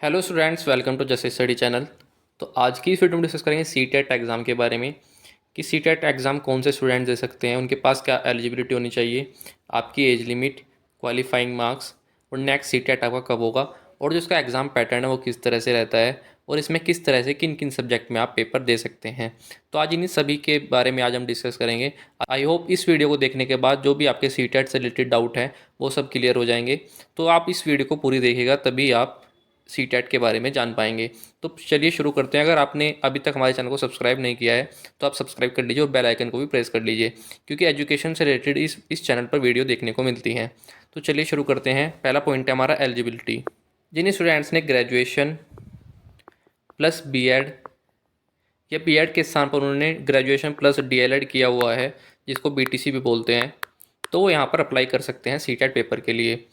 Hello students, welcome to just study channel. तो आज की इस वीडियो में डिस्कस करेंगे सीटेट एग्ज़ाम के बारे में कि सीटेट एग्ज़ाम कौन से स्टूडेंट दे सकते हैं, उनके पास क्या एलिजिबिलिटी होनी चाहिए, आपकी एज लिमिट, क्वालिफाइंग मार्क्स और नेक्स्ट सीटेट आपका कब होगा और जो इसका एग्ज़ाम पैटर्न है वो किस तरह से रहता है और इसमें किस तरह से किन किन सब्जेक्ट में आप पेपर दे सकते हैं। तो आज इन्हीं सभी के बारे में आज हम डिस्कस करेंगे। आई होप इस वीडियो को देखने के बाद जो भी आपके सीटेट से रिलेटेड डाउट हैं वो सब क्लियर हो जाएंगे। तो आप इस वीडियो को पूरी देखिएगा, तभी आप सीटेट के बारे में जान पाएंगे। तो चलिए शुरू करते हैं। अगर आपने अभी तक हमारे चैनल को सब्सक्राइब नहीं किया है तो आप सब्सक्राइब कर लीजिए और बेल आइकन को भी प्रेस कर लीजिए, क्योंकि एजुकेशन से रिलेटेड इस चैनल पर वीडियो देखने को मिलती हैं। तो चलिए शुरू करते हैं। पहला पॉइंट है हमारा एलिजिबिलिटी। जिन स्टूडेंट्स ने ग्रेजुएशन प्लस बीएड या बीएड के स्थान पर उन्होंने ग्रेजुएशन प्लस डीएलएड किया हुआ है, जिसको बीटीसी भी बोलते हैं, तो वो यहाँ पर अप्लाई कर सकते हैं सीटेट पेपर के लिए।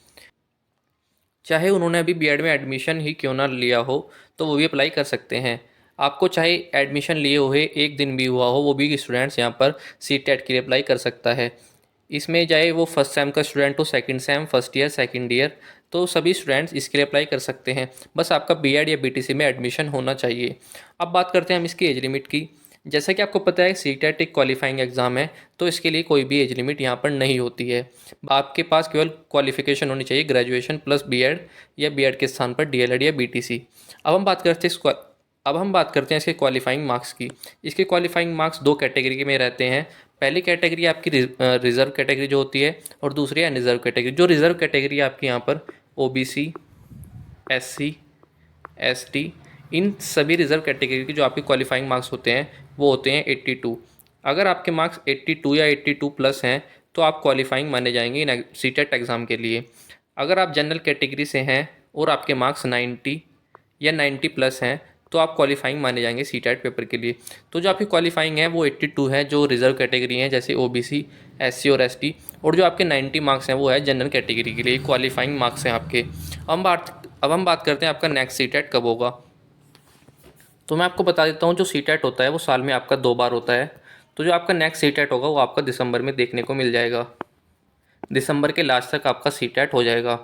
चाहे उन्होंने अभी बीएड में एडमिशन ही क्यों ना लिया हो तो वो भी अप्लाई कर सकते हैं। आपको चाहे एडमिशन लिए हुए एक दिन भी हुआ हो, वो भी स्टूडेंट्स यहाँ पर सीटेट के लिए अप्लाई कर सकता है। इसमें चाहे वो फर्स्ट सेम का स्टूडेंट हो, second same, first year, second year, तो सभी स्टूडेंट्स इसके लिए अप्लाई कर सकते हैं। बस आपका बीएड या बीटीसी में एडमिशन होना चाहिए। अब बात करते हैं हम इसकी एज लिमिट की। जैसा कि आपको पता है सीटेट एक क्वालिफाइंग एग्ज़ाम है, तो इसके लिए कोई भी एज लिमिट यहाँ पर नहीं होती है। आपके पास केवल क्वालिफिकेशन होनी चाहिए, ग्रेजुएशन प्लस बीएड या बीएड के स्थान पर डीएलएड या बीटीसी। अब हम बात करते हैं इसके क्वालिफाइंग मार्क्स की। इसके क्वालिफाइंग मार्क्स दो कैटेगरी में रहते हैं। पहली कैटेगरी आपकी रिज़र्व कैटेगरी जो होती है, और दूसरी है अनरिजर्व कैटेगरी। जो रिज़र्व कैटेगरी आपकी यहाँ पर ओबीसी, एससी, एसटी, इन सभी रिज़र्व कैटेगरी के जो आपके क्वालिफाइंग मार्क्स होते हैं वो होते हैं 82। अगर आपके मार्क्स 82 या 82 प्लस हैं तो आप क्वालिफाइंग माने जाएंगे इन सीटेट एग्ज़ाम के लिए। अगर आप जनरल कैटेगरी से हैं और आपके मार्क्स 90 या 90 प्लस हैं तो आप क्वालिफाइंग माने जाएंगे सीटेट पेपर के लिए। तो जो आपकी क्वालिफाइंग है वो 82 है, जो रिज़र्व कैटेगरी हैं जैसे ओबीसी, एससी और एसटी, और जो आपके 90 मार्क्स हैं वो है जनरल कैटेगरी के लिए। क्वालिफाइंग मार्क्स हैं आपके। अब हम बात करते हैं आपका नेक्स्ट सीटेट कब होगा। तो मैं आपको बता देता हूँ, जो सीटेट होता है वो साल में आपका 2 बार होता है। तो जो आपका नेक्स्ट सीटेट होगा वो आपका दिसंबर में देखने को मिल जाएगा। दिसंबर के लास्ट तक आपका सीटेट हो जाएगा।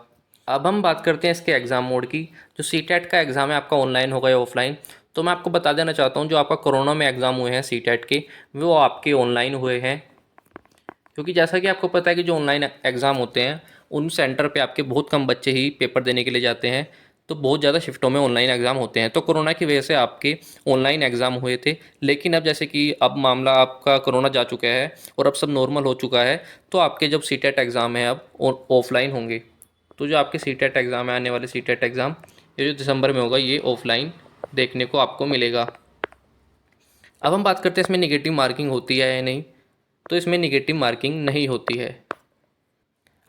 अब हम बात करते हैं इसके एग्ज़ाम मोड की। जो सीटेट का एग्ज़ाम है आपका ऑनलाइन होगा या ऑफलाइन। तो मैं आपको बता देना चाहता हूँ, जो आपका कोरोना में एग्ज़ाम हुए हैं सीटेट के, वो आपके ऑनलाइन हुए हैं। क्योंकि जैसा कि आपको पता है कि जो ऑनलाइन एग्ज़ाम होते हैं उन सेंटर पे आपके बहुत कम बच्चे ही पेपर देने के लिए जाते हैं, तो बहुत ज़्यादा शिफ्टों में ऑनलाइन एग्ज़ाम होते हैं। तो कोरोना की वजह से आपके ऑनलाइन एग्ज़ाम हुए थे, लेकिन अब जैसे कि अब मामला आपका कोरोना जा चुका है और अब सब नॉर्मल हो चुका है, तो आपके जब सीटेट एग्ज़ाम है अब ऑफलाइन होंगे। तो जो आपके सीटेट एग्ज़ाम है, आने वाले सीटेट एग्ज़ाम, ये जो दिसंबर में होगा, ये ऑफलाइन देखने को आपको मिलेगा। अब हम बात करते हैं इसमें निगेटिव मार्किंग होती है या नहीं। तो इसमें निगेटिव मार्किंग नहीं होती है।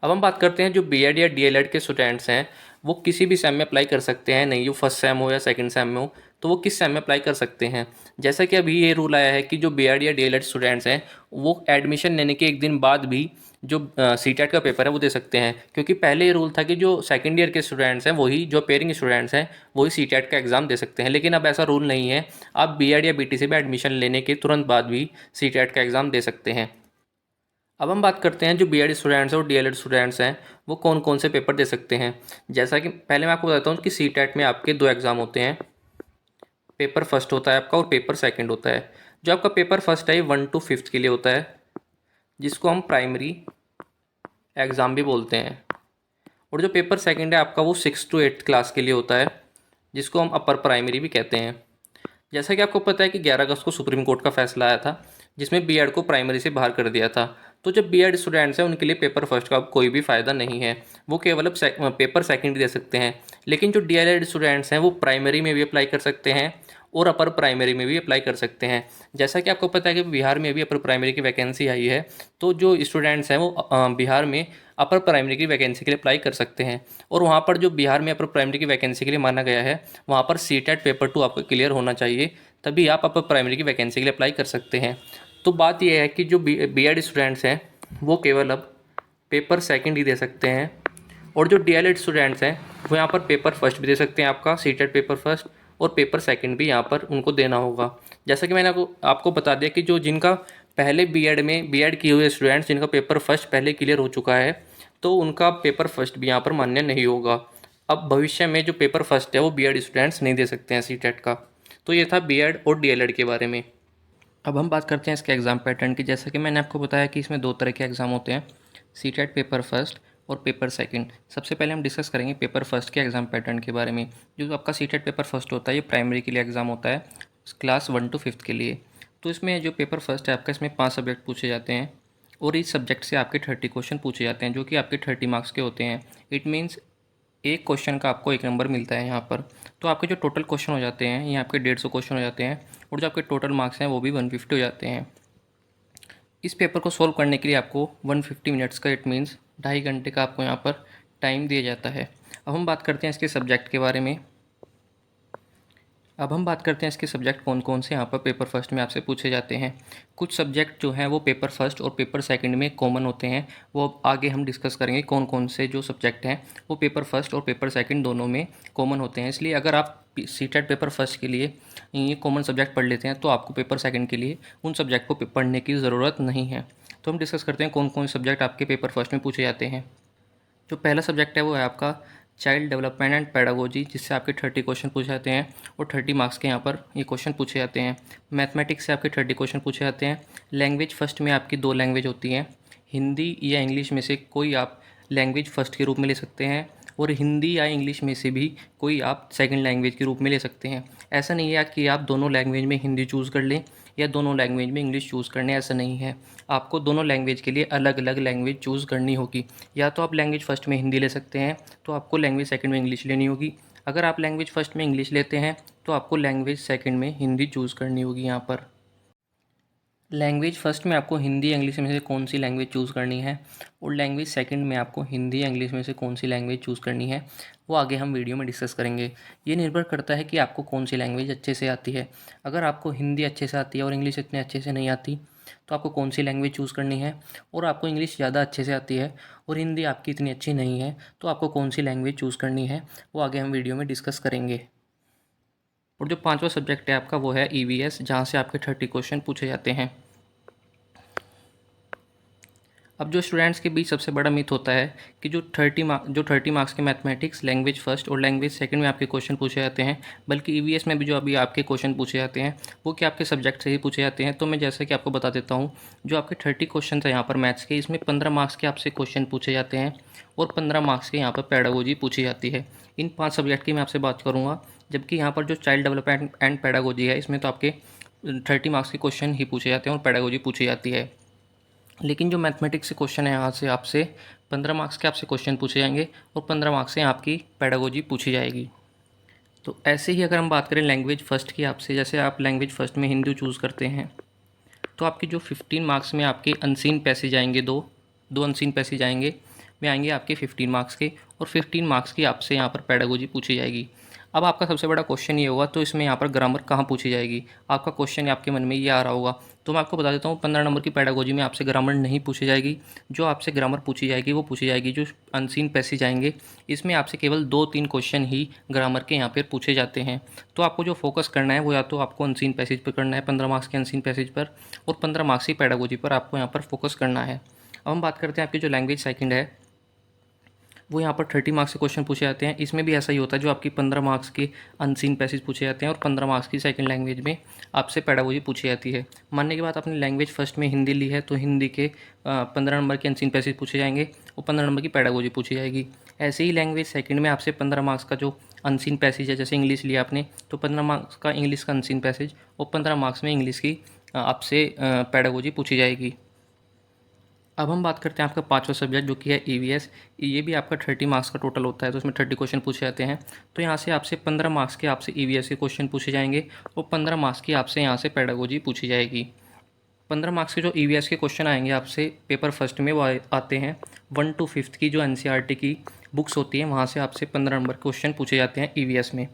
अब हम बात करते हैं जो बीएड या डीएलएड के स्टूडेंट्स हैं वो किसी भी सेम में अप्लाई कर सकते हैं। नहीं, वो फर्स्ट सेम हो या सेकंड सेम में हो, तो वो किस सेम में अप्लाई कर सकते हैं। जैसा कि अभी ये रूल आया है कि जो बीएड या डीएलएड स्टूडेंट्स हैं वो एडमिशन लेने के एक दिन बाद भी जो सीटेट का पेपर है वो दे सकते हैं। क्योंकि पहले ये रूल था कि जो सेकेंड ईयर के स्टूडेंट्स हैं वही, जो पेयरिंग स्टूडेंट्स हैं वही सीटेट का एग्ज़ाम दे सकते हैं, लेकिन अब ऐसा रूल नहीं है। आप बीएड या बीटीसी में एडमिशन लेने के तुरंत बाद भी सीटेट का एग्ज़ाम दे सकते हैं। अब हम बात करते हैं जो बीएड स्टूडेंट्स हैं और डीएलएड स्टूडेंट्स हैं वो कौन कौन से पेपर दे सकते हैं। जैसा कि पहले मैं आपको बताता हूँ कि सीटेट में आपके दो एग्ज़ाम होते हैं। पेपर फर्स्ट होता है आपका और पेपर सेकंड होता है। जो आपका पेपर फर्स्ट है 1 to 5 के लिए होता है, जिसको हम प्राइमरी एग्ज़ाम भी बोलते हैं। और जो पेपर सेकंड है आपका वो 6 to 8 क्लास के लिए होता है, जिसको हम अपर प्राइमरी भी कहते हैं। जैसा कि आपको पता है कि 11 अगस्त को सुप्रीम कोर्ट का फैसला आया था जिसमें बीएड को प्राइमरी से बाहर कर दिया था। तो जो बीएड स्टूडेंट्स हैं उनके लिए पेपर फर्स्ट का कोई भी फ़ायदा नहीं है, वो केवल अब पेपर सेकंड दे सकते हैं। लेकिन जो डीएलएड स्टूडेंट्स हैं वो प्राइमरी में भी अप्लाई कर सकते हैं और अपर प्राइमरी में भी अप्लाई कर सकते हैं। जैसा कि आपको पता है कि बिहार में भी अपर प्राइमरी की वैकेंसी आई है, तो जो स्टूडेंट्स हैं वो बिहार में अपर प्राइमरी की वैकेंसी के लिए अप्लाई कर सकते हैं। और वहाँ पर जो बिहार में अपर प्राइमरी की वैकेंसी के लिए माना गया है, वहाँ पर सीटेट पेपर 2 आपका क्लियर होना चाहिए, तभी आप अपर प्राइमरी की वैकेंसी के लिए अप्लाई कर सकते हैं। तो बात यह है कि जो बीएड स्टूडेंट्स हैं वो केवल अब पेपर सेकंड ही दे सकते हैं, और जो डीएलएड स्टूडेंट्स हैं वो यहाँ पर पेपर फर्स्ट भी दे सकते हैं, आपका सीटेट पेपर फर्स्ट, और पेपर सेकंड भी यहाँ पर उनको देना होगा। जैसा कि मैंने आपको बता दिया कि जो जिनका पहले बीएड में बीएड किए हुए स्टूडेंट्स जिनका पेपर फर्स्ट पहले क्लियर हो चुका है, तो उनका पेपर फर्स्ट भी यहाँ पर मान्य नहीं होगा। अब भविष्य में जो पेपर फर्स्ट है वो बीएड स्टूडेंट्स नहीं दे सकते हैं सीटेट का। तो ये था बीएड और डीएलएड के बारे में। अब हम बात करते हैं इसके एग्ज़ाम पैटर्न की। जैसा कि मैंने आपको बताया कि इसमें 2 तरह के एग्ज़ाम होते हैं, सीटेट पेपर फर्स्ट और पेपर सेकंड। सबसे पहले हम डिस्कस करेंगे पेपर फर्स्ट के एग्ज़ाम पैटर्न के बारे में। जो आपका सीटेट पेपर फर्स्ट होता है ये प्राइमरी के लिए एग्ज़ाम होता है, क्लास 1 to 5 के लिए। तो इसमें जो पेपर फर्स्ट है आपका, इसमें 5 सब्जेक्ट पूछे जाते हैं और इस सब्जेक्ट से आपके 30 क्वेश्चन पूछे जाते हैं, जो कि आपके 30 मार्क्स के होते हैं। इट मीन्स एक क्वेश्चन का आपको 1 नंबर मिलता है यहाँ पर। तो आपके जो टोटल क्वेश्चन हो जाते हैं ये आपके 150 क्वेश्चन हो जाते हैं और जो आपके टोटल मार्क्स हैं वो भी 150 हो जाते हैं। इस पेपर को सॉल्व करने के लिए आपको 150 मिनट्स का, इट मीन्स 2.5 घंटे का आपको यहाँ पर टाइम दिया जाता है। अब हम बात करते हैं इसके सब्जेक्ट के बारे में। अब हम बात करते हैं इसके सब्जेक्ट कौन कौन से यहाँ पर पेपर फर्स्ट में आपसे पूछे जाते हैं। कुछ सब्जेक्ट जो हैं वो पेपर फर्स्ट और पेपर सेकंड में कॉमन होते हैं, वो आगे हम डिस्कस करेंगे कौन कौन से जो सब्जेक्ट हैं वो पेपर फर्स्ट और पेपर सेकंड दोनों में कॉमन होते हैं। इसलिए अगर आप सीटेट पेपर फर्स्ट के लिए ये कॉमन सब्जेक्ट पढ़ लेते हैं तो आपको पेपर सेकंड के लिए उन सब्जेक्ट को पढ़ने की ज़रूरत नहीं है। तो हम डिस्कस करते हैं कौन कौन से सब्जेक्ट आपके पेपर फर्स्ट में पूछे जाते हैं। जो पहला सब्जेक्ट है वो है आपका चाइल्ड डेवलपमेंट एंड पेडागोजी, जिससे आपके 30 क्वेश्चन पूछे जाते हैं और 30 मार्क्स के यहाँ पर ये क्वेश्चन पूछे जाते हैं। मैथमेटिक्स से आपके 30 क्वेश्चन पूछे जाते हैं। लैंग्वेज फर्स्ट में आपकी 2 लैंग्वेज होती हैं, हिंदी या इंग्लिश में से कोई आप लैंग्वेज फर्स्ट के रूप में ले सकते हैं और हिंदी या इंग्लिश में से भी कोई आप सेकंड लैंग्वेज के रूप में ले सकते हैं। ऐसा नहीं है कि आप दोनों लैंग्वेज में हिंदी चूज़ कर लें या दोनों लैंग्वेज में इंग्लिश चूज़ करने, ऐसा नहीं है। आपको दोनों लैंग्वेज के लिए अलग अलग लैंग्वेज चूज़ करनी होगी। या तो आप लैंग्वेज फर्स्ट में हिंदी ले सकते हैं तो आपको लैंग्वेज सेकंड में इंग्लिश लेनी होगी। अगर आप लैंग्वेज फर्स्ट में इंग्लिश लेते हैं तो आपको लैंग्वेज सेकंड में हिंदी चूज़ करनी होगी। यहाँ पर लैंग्वेज फर्स्ट में आपको हिंदी या इंग्लिश में से कौन सी लैंग्वेज चूज़ करनी है और लैंग्वेज सेकंड में आपको हिंदी या इंग्लिश में से कौन सी लैंग्वेज चूज़ करनी है, वो आगे हम वीडियो में डिस्कस करेंगे। ये निर्भर करता है कि आपको कौन सी लैंग्वेज अच्छे से आती है। अगर आपको हिंदी अच्छे से आती है और इंग्लिश इतने अच्छे से नहीं आती तो आपको कौन सी लैंग्वेज चूज़ करनी है, और आपको इंग्लिश ज़्यादा अच्छे से आती है और हिंदी आपकी इतनी अच्छी नहीं है तो आपको कौन सी लैंग्वेज चूज़ करनी है, वो आगे हम वीडियो में डिस्कस करेंगे। और जो 5वां सब्जेक्ट है आपका वो है ईवीएस, जहाँ से आपके 30 क्वेश्चन पूछे जाते हैं। अब जो स्टूडेंट्स के बीच सबसे बड़ा मिथ होता है कि जो 30 मार्क्स के मैथमेटिक्स लैंग्वेज फर्स्ट और लैंग्वेज सेकंड में आपके क्वेश्चन पूछे जाते हैं, बल्कि ईवीएस में भी जो अभी आपके क्वेश्चन पूछे जाते हैं वो क्या आपके सब्जेक्ट से ही पूछे जाते हैं। तो मैं जैसे कि आपको बता देता हूँ, जो आपके 30 क्वेश्चन है यहाँ पर मैथ्स के, इसमें 15 मार्क्स के आपसे क्वेश्चन पूछे जाते हैं और 15 मार्क्स के यहाँ पर पेडागोजी पूछी जाती है। इन 5 सब्जेक्ट की मैं आपसे बात करूँगा, जबकि यहाँ पर जो चाइल्ड डेवलपमेंट एंड पेडागोजी है इसमें तो आपके 30 मार्क्स के क्वेश्चन ही पूछे जाते हैं और पेडागोजी पूछी जाती है। लेकिन जो मैथमेटिक्स से क्वेश्चन है यहाँ से आपसे 15 मार्क्स के आपसे क्वेश्चन पूछे जाएंगे और 15 मार्क्स से आपकी पेडागोजी पूछी जाएगी। तो ऐसे ही अगर हम बात करें लैंग्वेज फ़र्स्ट की आपसे, जैसे आप लैंग्वेज फ़र्स्ट में हिंदी चूज़ करते हैं तो आपकी जो 15 मार्क्स में आपके अनसीन पैसेज आएंगे, दो अनसीन पैसेज आएंगे में आएंगे आपके 15 मार्क्स के, और 15 मार्क्स की आपसे यहाँ पर पेडागोजी पूछी जाएगी। अब आपका सबसे बड़ा क्वेश्चन ये होगा तो इसमें यहाँ पर ग्रामर कहाँ पूछी जाएगी, आपका क्वेश्चन आपके मन में ये आ रहा होगा। तो मैं आपको बता देता हूँ 15 नंबर की पेडागोजी में आपसे ग्रामर नहीं पूछी जाएगी। जो आपसे ग्रामर पूछी जाएगी वो पूछी जाएगी जो अनसीन पैसेज आएंगे, इसमें आपसे केवल 2-3 क्वेश्चन ही ग्रामर के यहाँ पर पूछे जाते हैं। तो आपको जो फोकस करना है वो या तो आपको अनसीन पैसेज पर करना है 15 मार्क्स के अनसीन पैसेज पर, और 15 मार्क्स की पेडागोजी पर आपको यहाँ पर फोकस करना है। अब हम बात करते हैं आपकी जो लैंग्वेज सेकंड है, वो यहाँ पर 30 मार्क्स के क्वेश्चन पूछे जाते हैं। इसमें भी ऐसा ही होता है, जो आपकी 15 मार्क्स के अनसीन पैसेज पूछे जाते हैं और 15 मार्क्स की सेकंड लैंग्वेज में आपसे पेडागोजी पूछी जाती है। मानने के बाद आपने लैंग्वेज फर्स्ट में हिंदी ली है तो हिंदी के 15 नंबर के अनसीन पैसेज पूछे जाएंगे और 15 नंबर की पेडागोजी पूछी जाएगी। ऐसे ही लैंग्वेज सेकंड में आपसे 15 मार्क्स का जो अनसीन पैसेज है, जैसे इंग्लिश लिया आपने तो 15 मार्क्स का इंग्लिश का अनसीन पैसेज और 15 मार्क्स में इंग्लिश की आपसे पेडागोजी पूछी जाएगी। अब हम बात करते हैं आपका 5वां सब्जेक्ट जो कि है ईवीएस। ये भी आपका 30 मार्क्स का टोटल होता है, तो उसमें 30 क्वेश्चन पूछे जाते हैं। तो यहाँ से आपसे 15 मार्क्स के आपसे ईवीएस के क्वेश्चन पूछे जाएंगे और 15 मार्क्स की आपसे यहाँ से पेडागोजी पूछी जाएगी। 15 मार्क्स के जो ईवीएस के क्वेश्चन आएंगे आपसे पेपर फर्स्ट में, वो आते हैं 1 to 5 की जो एनसीईआरटी की बुक्स होती है, वहाँ से आपसे 15 नंबर क्वेश्चन पूछे जाते हैं ईवीएस में।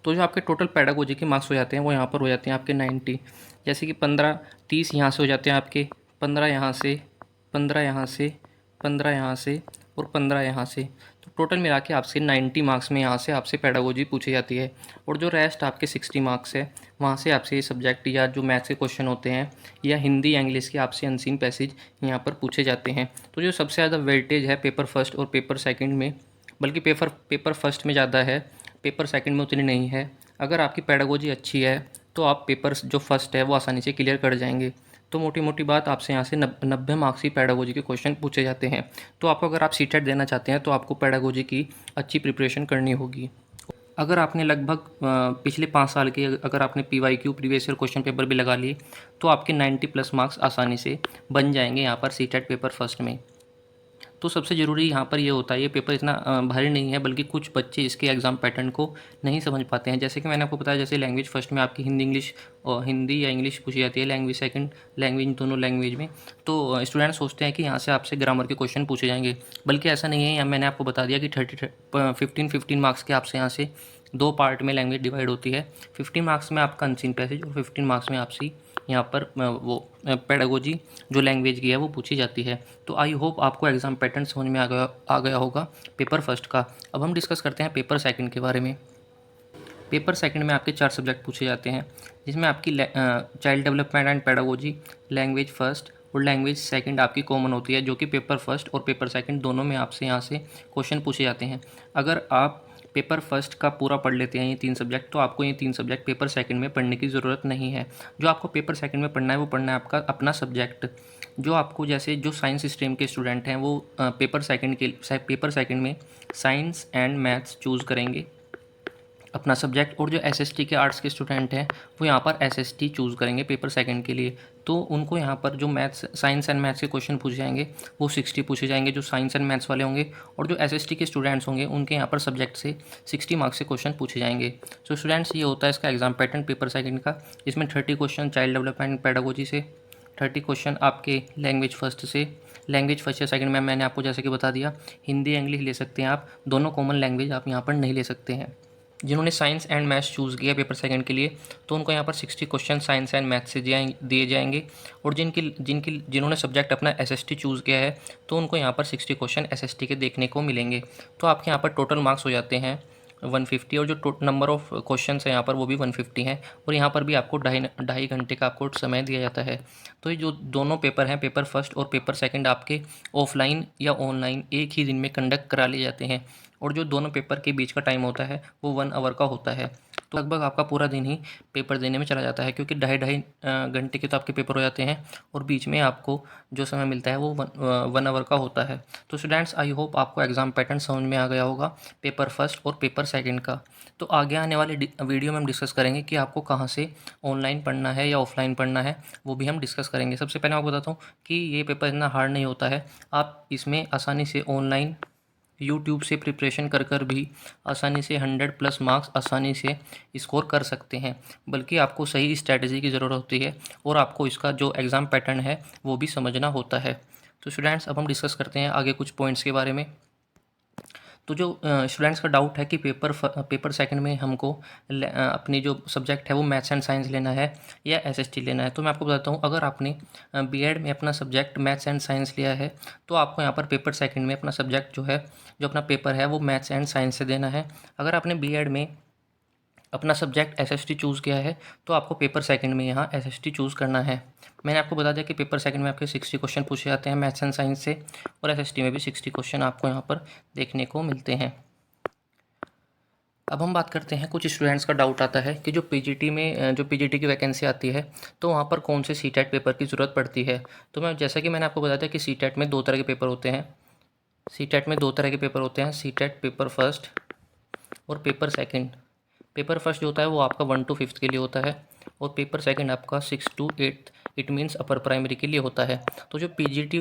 तो जो आपके टोटल पेडागोजी के मार्क्स हो जाते हैं वो यहाँ पर हो जाते हैं आपके 90। जैसे कि 15-30 यहाँ से हो जाते हैं आपके, 15 यहाँ से, 15 यहाँ से, 15 यहाँ से और 15 यहाँ से। तो टोटल मिला के आपसे 90 मार्क्स में यहाँ से आपसे पेडागोजी पूछी जाती है। और जो रेस्ट आपके 60 मार्क्स है वहाँ से आपसे ये सब्जेक्ट या जो मैथ्स के क्वेश्चन होते हैं या हिंदी या इंग्लिश के आपसे अनसीन पैसेज यहाँ पर पूछे जाते हैं। तो जो सबसे ज़्यादा वेटेज है पेपर फर्स्ट और पेपर सेकंड में बल्कि पेपर पेपर फर्स्ट में ज़्यादा है, पेपर सेकंड में उतनी नहीं है। अगर आपकी पेडागोजी अच्छी है तो आप पेपर जो फर्स्ट है वो आसानी से क्लियर कर जाएंगे। तो मोटी मोटी बात, आपसे यहाँ से 90 मार्क्स की पेडागोजी के क्वेश्चन पूछे जाते हैं। तो आपको, अगर आप सीटेट देना चाहते हैं तो आपको पेडागोजी की अच्छी प्रिपरेशन करनी होगी। अगर आपने लगभग पिछले 5 साल के, अगर आपने PYQ previous year question paper भी लगा लिए तो आपके 90 प्लस मार्क्स आसानी से बन जाएंगे यहाँ पर सीटेट पेपर फर्स्ट में। तो सबसे ज़रूरी यहाँ पर ये होता है, ये पेपर इतना भारी नहीं है, बल्कि कुछ बच्चे इसके एग्ज़ाम पैटर्न को नहीं समझ पाते हैं। जैसे कि मैंने आपको बताया, जैसे लैंग्वेज फर्स्ट में आपकी हिंदी इंग्लिश और हिंदी या इंग्लिश पूछी जाती है, लैंग्वेज सेकंड लैंग्वेज, दोनों लैंग्वेज में। तो स्टूडेंट सोचते हैं कि यहाँ से आपसे ग्रामर के क्वेश्चन पूछे जाएंगे, बल्कि ऐसा नहीं है। मैंने आपको बता दिया कि 15 मार्क्स के आपसे यहाँ से 2 पार्ट में लैंग्वेज डिवाइड होती है। 15 मार्क्स में आपका अनसीन पैसेज और 15 मार्क्स में आपसी यहाँ पर वो पेडागोजी जो लैंग्वेज की है वो पूछी जाती है। तो आई होप आपको एग्ज़ाम पैटर्न समझ में आ गया होगा पेपर फर्स्ट का। अब हम डिस्कस करते हैं पेपर सेकंड के बारे में। पेपर सेकंड में आपके 4 सब्जेक्ट पूछे जाते हैं, जिसमें आपकी child development and pedagogy, language first और लैंग्वेज सेकंड आपकी कॉमन होती है, जो कि पेपर फर्स्ट और पेपर सेकंड दोनों में आपसे यहाँ से क्वेश्चन पूछे जाते हैं। अगर आप पेपर फर्स्ट का पूरा पढ़ लेते हैं ये 3 सब्जेक्ट, तो आपको ये 3 सब्जेक्ट पेपर सेकंड में पढ़ने की ज़रूरत नहीं है। जो आपको पेपर सेकंड में पढ़ना है वो पढ़ना है आपका अपना सब्जेक्ट। जो आपको, जैसे जो साइंस स्ट्रीम के स्टूडेंट हैं वो पेपर सेकंड में साइंस एंड मैथ्स चूज़ करेंगे अपना सब्जेक्ट, और जो SST के आर्ट्स के स्टूडेंट हैं वो यहाँ पर SST चूज़ करेंगे पेपर सेकंड के लिए। तो उनको यहाँ पर जो मैथ्स, साइंस एंड मैथ्स के क्वेश्चन पूछे जाएंगे वो 60 पूछे जाएंगे, जो साइंस एंड मैथ्स वाले होंगे। और जो SST के स्टूडेंट्स होंगे उनके यहाँ पर सब्जेक्ट से 60 मार्क्स से क्वेश्चन पूछे जाएंगे। तो स्टूडेंट्स, ये होता है इसका एग्जाम पैटर्न पेपर सेकंड का, जिसमें 30 क्वेश्चन चाइल्ड डेवलपमेंट पेडागोजी से, 30 क्वेश्चन आपके लैंग्वेज फर्स्ट से। लैंग्वेज फर्स्ट या सेकंड में मैंने आपको जैसे कि बता दिया, हिंदी इंग्लिश ले सकते हैं आप, दोनों कॉमन लैंग्वेज आप यहाँ पर नहीं ले सकते हैं। जिन्होंने साइंस एंड मैथ्स चूज़ किया पेपर सेकंड के लिए, तो उनको यहाँ पर 60 क्वेश्चन साइंस एंड मैथ्स से दिए जाएंगे। और जिन्होंने सब्जेक्ट अपना SST चूज़ किया है, तो उनको यहाँ पर 60 क्वेश्चन SST के देखने को मिलेंगे। तो आपके यहाँ पर टोटल मार्क्स हो जाते हैं 150, और जो नंबर ऑफ क्वेश्चन है यहाँ पर वो भी 150 हैं। और यहाँ पर भी आपको ढाई घंटे का आपको समय दिया जाता है। तो ये जो दोनों पेपर हैं, पेपर फर्स्ट और पेपर सेकंड, आपके ऑफलाइन या ऑनलाइन एक ही दिन में कंडक्ट करा लिए जाते हैं। और जो दोनों पेपर के बीच का टाइम होता है वो 1 आवर का होता है। तो लगभग आपका पूरा दिन ही पेपर देने में चला जाता है, क्योंकि ढाई घंटे के तो आपके पेपर हो जाते हैं, और बीच में आपको जो समय मिलता है वो 1 आवर का होता है। तो स्टूडेंट्स, आई होप आपको एग्ज़ाम पैटर्न समझ में आ गया होगा पेपर फर्स्ट और पेपर सेकंड का। तो आगे आने वाले वीडियो में हम डिस्कस करेंगे कि आपको कहाँ से ऑनलाइन पढ़ना है या ऑफलाइन पढ़ना है, वो भी हम डिस्कस करेंगे। सबसे पहले मैं आपको बताता हूँ कि ये पेपर इतना हार्ड नहीं होता है। आप इसमें आसानी से ऑनलाइन यूट्यूब से प्रिपरेशन कर भी आसानी से 100 प्लस मार्क्स आसानी से स्कोर कर सकते हैं। बल्कि आपको सही स्ट्रैटेजी की ज़रूरत होती है, और आपको इसका जो एग्ज़ाम पैटर्न है वो भी समझना होता है। तो स्टूडेंट्स, अब हम डिस्कस करते हैं आगे कुछ पॉइंट्स के बारे में। तो जो स्टूडेंट्स का डाउट है कि पेपर सेकंड में हमको अपनी जो सब्जेक्ट है वो मैथ्स एंड साइंस लेना है या SST लेना है, तो मैं आपको बताता हूँ, अगर आपने B.Ed में अपना सब्जेक्ट मैथ्स एंड साइंस लिया है, तो आपको यहाँ पर पेपर सेकंड में अपना सब्जेक्ट जो है, जो अपना पेपर है वो मैथ्स एंड साइंस से देना है। अगर आपने B.Ed में अपना सब्जेक्ट SST चूज़ किया है, तो आपको पेपर सेकंड में यहाँ SST चूज़ करना है। मैंने आपको बता दिया कि पेपर सेकंड में आपके 60 क्वेश्चन पूछे जाते हैं मैथ्स एंड साइंस से, और SST में भी 60 क्वेश्चन आपको यहाँ पर देखने को मिलते हैं। अब हम बात करते हैं, कुछ स्टूडेंट्स का डाउट आता है कि जो PGT की वैकेंसी आती है, तो वहाँ पर कौन से CTET पेपर की ज़रूरत पड़ती है। तो जैसा कि मैंने आपको बताया था कि CTET में 2 तरह के पेपर होते हैं। CTET में 2 तरह के पेपर होते हैं, CTET पेपर फर्स्ट और पेपर सेकंड। पेपर फर्स्ट जो होता है वो आपका 1 to 5th के लिए होता है, और पेपर सेकंड आपका 6 to 8th, it means upper primary के लिए होता है। तो जो PGT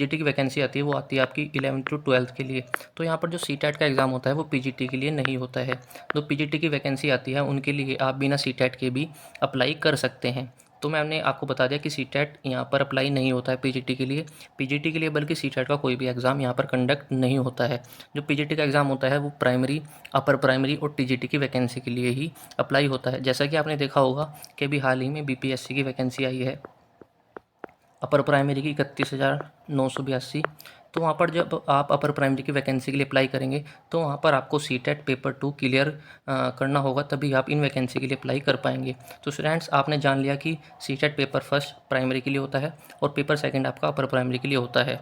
की वैकेंसी आती है वो आती है आपकी 11th to 12th के लिए। तो यहाँ पर जो CTET का एग्ज़ाम होता है वो PGT के लिए नहीं होता है। जो PGT की वैकेंसी आती है उनके लिए आप बिना CTET के भी अप्लाई कर सकते हैं। तो मैंने आपको बता दिया कि CTET यहाँ पर अप्लाई नहीं होता है PGT के लिए, बल्कि CTET का कोई भी एग्ज़ाम यहाँ पर कंडक्ट नहीं होता है। जो PGT का एग्ज़ाम होता है वो प्राइमरी, अपर प्राइमरी और TGT की वैकेंसी के लिए ही अप्लाई होता है। जैसा कि आपने देखा होगा कि अभी हाल ही में BPSC की वैकेंसी आई है अपर प्राइमरी की 31,982। तो वहाँ पर जब आप अपर प्राइमरी की वैकेंसी के लिए अप्लाई करेंगे, तो वहाँ पर आपको CTET पेपर 2 क्लियर करना होगा, तभी आप इन वैकेंसी के लिए अप्लाई कर पाएंगे। तो स्टूडेंट्स, आपने जान लिया कि CTET पेपर फर्स्ट प्राइमरी के लिए होता है, और पेपर सेकंड आपका अपर प्राइमरी के लिए होता है,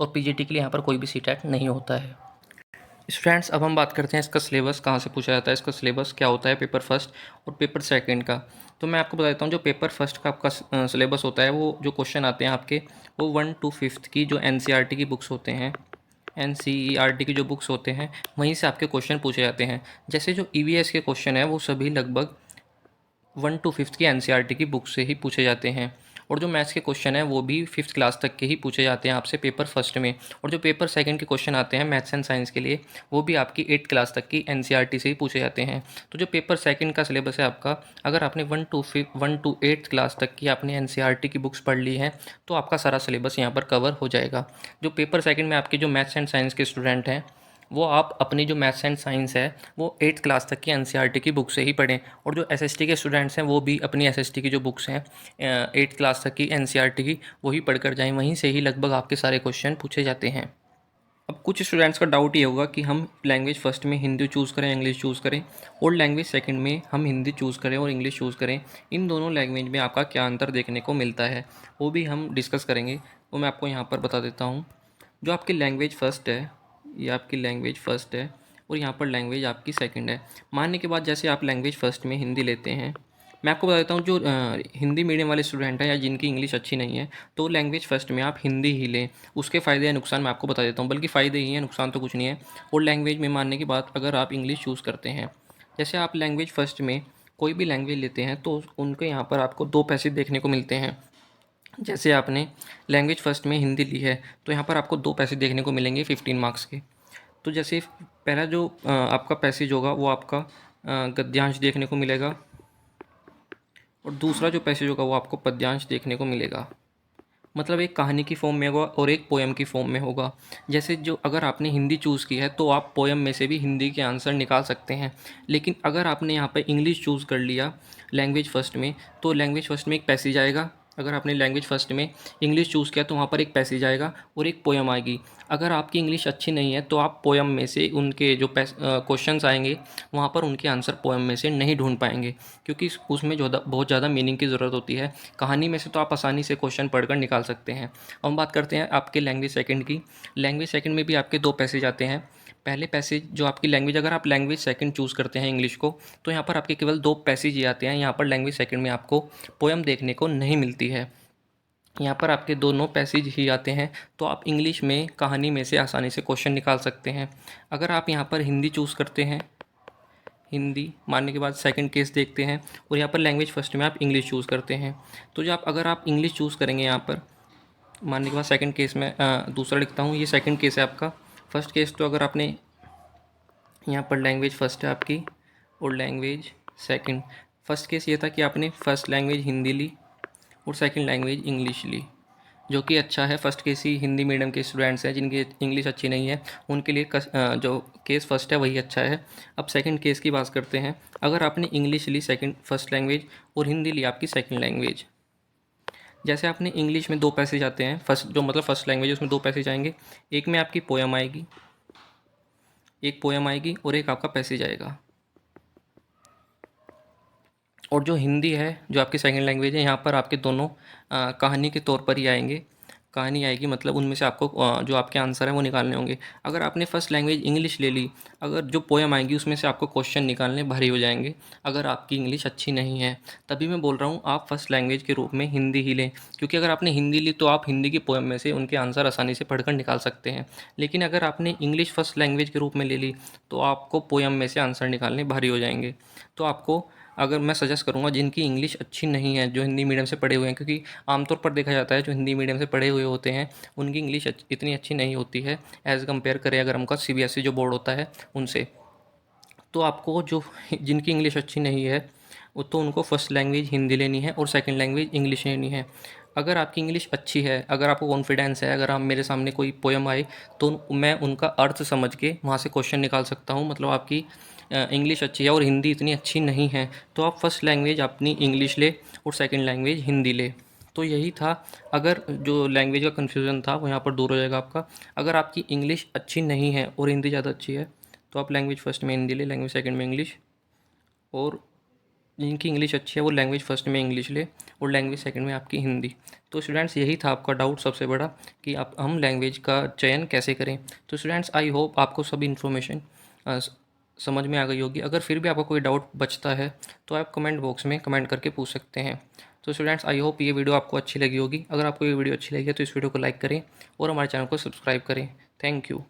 और PGT के लिए यहाँ पर कोई भी CTET नहीं होता है। स्टूडेंट्स, अब हम बात करते हैं इसका सिलेबस कहाँ से पूछा जाता है, इसका सिलेबस क्या होता है पेपर फर्स्ट और पेपर सेकंड का। तो मैं आपको बता देता हूँ, जो पेपर फर्स्ट का आपका सिलेबस होता है, वो जो क्वेश्चन आते हैं आपके, वो 1 to 5 की जो एनसीईआरटी की बुक्स होते हैं, एनसीईआरटी की जो बुक्स होते हैं, वहीं से आपके क्वेश्चन पूछे जाते हैं। जैसे जो ईवीएस के क्वेश्चन है वो सभी लगभग 1 to 5 की एनसीईआरटी की बुक से ही पूछे जाते हैं। और जो मैथ्स के क्वेश्चन हैं वो भी 5th क्लास तक के ही पूछे जाते हैं आपसे पेपर फर्स्ट में। और जो पेपर सेकंड के क्वेश्चन आते हैं मैथ्स एंड साइंस के लिए, वो भी आपकी 8th क्लास तक की एनसीईआरटी से ही पूछे जाते हैं। तो जो पेपर सेकंड का सिलेबस है आपका, अगर आपने 1 to 8th क्लास तक की आपने एनसीईआरटी की बुक्स पढ़ ली हैं तो आपका सारा सिलेबस यहाँ पर कवर हो जाएगा। जो पेपर सेकंड में आपके जो मैथ्स एंड साइंस के स्टूडेंट हैं, वो आप अपनी जो मैथ्स एंड साइंस है वो 8th क्लास तक की एनसीईआरटी की बुक से ही पढ़ें। और जो एसएसटी के स्टूडेंट्स हैं वो भी अपनी एसएसटी की जो बुक्स हैं 8th क्लास तक की एनसीईआरटी की, वही पढ़कर जाएं, वहीं से ही लगभग आपके सारे क्वेश्चन पूछे जाते हैं। अब कुछ स्टूडेंट्स का डाउट ये होगा कि हम लैंग्वेज फर्स्ट में हिंदी चूज़ करें, इंग्लिश चूज़ करें, और लैंग्वेज सेकंड में हम हिंदी चूज़ करें और इंग्लिश चूज़ करें, इन दोनों लैंग्वेज में आपका क्या अंतर देखने को मिलता है, वो भी हम डिस्कस करेंगे। वो मैं आपको यहाँ पर बता देता हूँ। जो आपकी लैंग्वेज फ़र्स्ट है, ये आपकी लैंग्वेज फ़र्स्ट है, और यहाँ पर लैंग्वेज आपकी सेकंड है। मानने के बाद जैसे आप लैंग्वेज फ़र्स्ट में हिंदी लेते हैं, मैं आपको बता देता हूँ, जो हिंदी मीडियम वाले स्टूडेंट हैं या जिनकी इंग्लिश अच्छी नहीं है, तो लैंग्वेज फ़र्स्ट में आप हिंदी ही लें। उसके फ़ायदे या नुकसान मैं आपको बता देता हूँ, बल्कि फ़ायदे ही हैं, नुकसान तो कुछ नहीं है। और लैंग्वेज में मानने के बाद अगर आप इंग्लिश चूज़ करते हैं, जैसे आप लैंग्वेज फ़र्स्ट में कोई भी लैंग्वेज लेते हैं तो उनके यहाँ पर आपको 2 पैसेज देखने को मिलते हैं। जैसे आपने लैंग्वेज फ़र्स्ट में हिंदी ली है तो यहाँ पर आपको 2 पैसेज देखने को मिलेंगे 15 मार्क्स के। तो जैसे पहला जो आपका पैसेज होगा वो आपका गद्यांश देखने को मिलेगा, और दूसरा जो पैसेज होगा वो आपको पद्यांश देखने को मिलेगा। मतलब एक कहानी की फॉर्म में होगा और एक पोएम की फॉर्म में होगा। जैसे जो अगर आपने हिंदी चूज़ की है तो आप पोएम में से भी हिंदी के आंसर निकाल सकते हैं। लेकिन अगर आपने यहाँ पर इंग्लिश चूज़ कर लिया लैंग्वेज फ़र्स्ट में, तो लैंग्वेज फ़र्स्ट में एक पैसेज आएगा। अगर आपने लैंग्वेज फ़र्स्ट में इंग्लिश चूज़ किया तो वहाँ पर एक पैसेज आएगा और एक पोएम आएगी। अगर आपकी इंग्लिश अच्छी नहीं है तो आप पोएम में से उनके जो क्वेश्चंस आएंगे वहाँ पर उनके आंसर पोएम में से नहीं ढूंढ पाएंगे, क्योंकि उसमें जो बहुत ज़्यादा मीनिंग की ज़रूरत होती है। कहानी में से तो आप आसानी से क्वेश्चन पढ़कर निकाल सकते हैं। अब हम बात करते हैं आपके लैंग्वेज सेकंड की। लैंग्वेज सेकंड में भी आपके 2 पैसेज आते हैं। पहले पैसेज जो आपकी लैंग्वेज, अगर आप लैंग्वेज सेकंड चूज़ करते हैं इंग्लिश को, तो यहाँ पर आपके केवल 2 पैसेज ही आते हैं। यहाँ पर लैंग्वेज सेकंड में आपको पोएम देखने को नहीं मिलती है। यहाँ पर आपके दोनों पैसेज ही आते हैं, तो आप इंग्लिश में कहानी में से आसानी से क्वेश्चन निकाल सकते हैं। अगर आप यहाँ पर हिंदी चूज़ करते हैं, हिंदी मानने के बाद सेकंड केस देखते हैं, और यहाँ पर लैंग्वेज फर्स्ट में आप इंग्लिश चूज़ करते हैं, तो जो आप अगर आप इंग्लिश चूज़ करेंगे यहाँ पर मानने के बाद सेकंड केस में दूसरा लिखता हूँ, ये सेकंड केस है आपका। फर्स्ट केस तो अगर आपने यहाँ पर लैंग्वेज फ़र्स्ट है आपकी और लैंग्वेज सेकंड। फर्स्ट केस ये था कि आपने फ़र्स्ट लैंग्वेज हिंदी ली और सेकंड लैंग्वेज इंग्लिश ली, जो कि अच्छा है। फर्स्ट केस ही हिंदी मीडियम के स्टूडेंट्स हैं जिनकी इंग्लिश अच्छी नहीं है, उनके लिए जो केस फर्स्ट है वही अच्छा है। अब सेकंड केस की बात करते हैं। अगर आपने इंग्लिश ली सेकंड फर्स्ट लैंग्वेज और हिंदी ली आपकी सेकंड लैंग्वेज, जैसे आपने इंग्लिश में 2 पैसेज आते हैं, फर्स्ट जो मतलब फर्स्ट लैंग्वेज है उसमें 2 पैसेज आएंगे। एक में आपकी पोएम आएगी, एक पोएम आएगी और एक आपका पैसेज आएगा। और जो हिंदी है जो आपकी सेकंड लैंग्वेज है, यहाँ पर आपके दोनों कहानी के तौर पर ही आएंगे। कहानी आएगी मतलब उनमें से आपको जो आपके आंसर है वो निकालने होंगे। अगर आपने फर्स्ट लैंग्वेज इंग्लिश ले ली, अगर जो पोएम आएगी उसमें से आपको क्वेश्चन निकालने भारी हो जाएंगे अगर आपकी इंग्लिश अच्छी नहीं है। तभी मैं बोल रहा हूँ आप फर्स्ट लैंग्वेज के रूप में हिंदी ही लें, क्योंकि अगर आपने हिंदी ली तो आप हिंदी की पोएम में से उनके आंसर आसानी से पढ़कर निकाल सकते हैं। लेकिन अगर आपने इंग्लिश फर्स्ट लैंग्वेज के रूप में ले ली तो आपको पोएम में से आंसर निकालने भारी हो जाएंगे। तो आपको, अगर मैं सजेस्ट करूँगा जिनकी इंग्लिश अच्छी नहीं है, जो हिंदी मीडियम से पढ़े हुए हैं, क्योंकि आमतौर पर देखा जाता है जो हिंदी मीडियम से पढ़े हुए होते हैं उनकी इंग्लिश इतनी अच्छी नहीं होती है एज़ कम्पेयर करें अगर हमका सीबीएसई जो बोर्ड होता है उनसे। तो आपको जो जिनकी इंग्लिश अच्छी नहीं है वो तो उनको फर्स्ट लैंग्वेज हिंदी लेनी है और सेकंड लैंग्वेज इंग्लिश लेनी है। अगर आपकी इंग्लिश अच्छी है, अगर आपको कॉन्फिडेंस है, अगर आप मेरे सामने कोई पोएम आए तो मैं उनका अर्थ समझ के वहाँ से क्वेश्चन निकाल सकता हूँ। मतलब आपकी इंग्लिश अच्छी है और हिंदी इतनी अच्छी नहीं है तो आप फर्स्ट लैंग्वेज अपनी इंग्लिश ले और सेकंड लैंग्वेज हिंदी ले। तो यही था। अगर जो लैंग्वेज का कन्फ्यूज़न था वो यहाँ पर दूर हो जाएगा आपका। अगर आपकी इंग्लिश अच्छी नहीं है और हिंदी ज़्यादा अच्छी है तो आप लैंग्वेज फर्स्ट में हिंदी ले, लैंग्वेज सेकंड में इंग्लिश, और जिनकी इंग्लिश अच्छी है वो लैंग्वेज फर्स्ट में इंग्लिश ले और लैंग्वेज सेकंड में आपकी हिंदी। तो स्टूडेंट्स यही था आपका डाउट सबसे बड़ा कि आप हम लैंग्वेज का चयन कैसे करें। तो स्टूडेंट्स आई होप आपको सभी इन्फॉर्मेशन समझ में आ गई होगी। अगर फिर भी आपको कोई डाउट बचता है तो आप कमेंट बॉक्स में कमेंट करके पूछ सकते हैं। तो स्टूडेंट्स आई होप ये वीडियो आपको अच्छी लगी होगी। अगर आपको ये वीडियो अच्छी लगी है तो इस वीडियो को लाइक करें और हमारे चैनल को सब्सक्राइब करें। Thank you.